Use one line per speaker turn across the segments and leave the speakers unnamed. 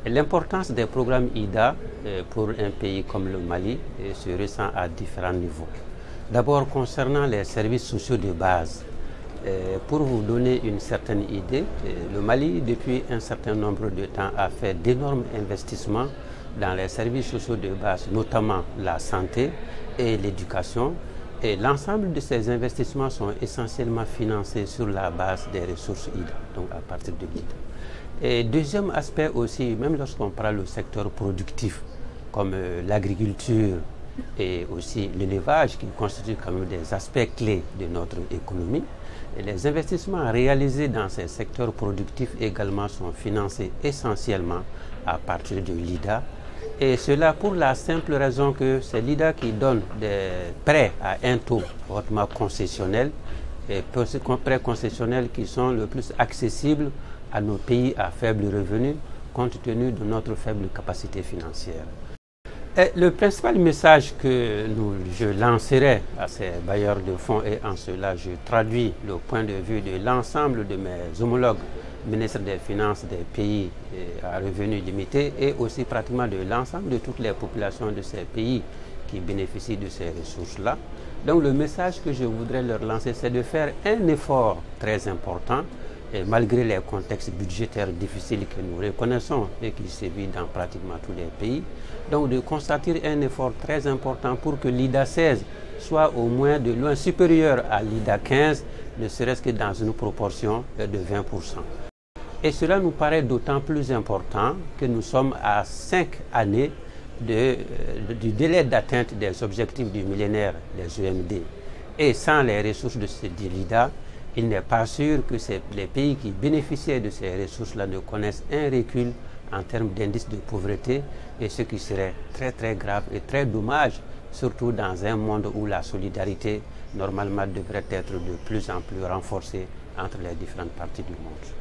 L'importance des programmes IDA pour un pays comme le Mali se ressent à différents niveaux. D'abord, concernant les services sociaux de base, pour vous donner une certaine idée, le Mali, depuis un certain nombre de temps, a fait d'énormes investissements dans les services sociaux de base, notamment la santé et l'éducation. Et l'ensemble de ces investissements sont essentiellement financés sur la base des ressources IDA, donc à partir de l'IDA. Et deuxième aspect aussi, même lorsqu'on parle du secteur productif, comme l'agriculture et aussi l'élevage, qui constituent quand même des aspects clés de notre économie, et les investissements réalisés dans ces secteurs productifs également sont financés essentiellement à partir de l'IDA. Et cela pour la simple raison que c'est l'IDA qui donne des prêts à un taux hautement concessionnel, et prêts concessionnels qui sont le plus accessibles à nos pays à faible revenu, compte tenu de notre faible capacité financière. Et le principal message que je lancerai à ces bailleurs de fonds, et en cela je traduis le point de vue de l'ensemble de mes homologues ministres des Finances des pays à revenus limités et aussi pratiquement de l'ensemble de toutes les populations de ces pays qui bénéficient de ces ressources-là. Donc le message que je voudrais leur lancer, c'est de faire un effort très important, et malgré les contextes budgétaires difficiles que nous reconnaissons et qui sévissent dans pratiquement tous les pays, donc de constater un effort très important pour que l'IDA 16 soit au moins de loin supérieur à l'IDA 15, ne serait-ce que dans une proportion de 20%. Et cela nous paraît d'autant plus important que nous sommes à 5 années du délai d'atteinte des objectifs du millénaire des EMD. Et sans les ressources de l'IDA, il n'est pas sûr que les pays qui bénéficiaient de ces ressources-là ne connaissent un recul en termes d'indice de pauvreté, et ce qui serait très très grave et très dommage, surtout dans un monde où la solidarité normalement devrait être de plus en plus renforcée entre les différentes parties du monde.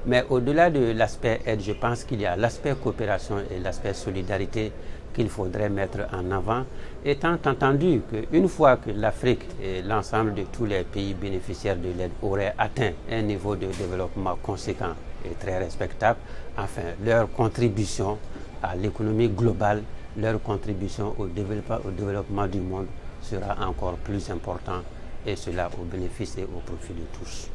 Mais au-delà de l'aspect aide, je pense qu'il y a l'aspect coopération et l'aspect solidarité qu'il faudrait mettre en avant, étant entendu qu'une fois que l'Afrique et l'ensemble de tous les pays bénéficiaires de l'aide auraient atteint un niveau de développement conséquent et très respectable, enfin, leur contribution à l'économie globale, leur contribution au développement du monde sera encore plus important, et cela au bénéfice et au profit de tous.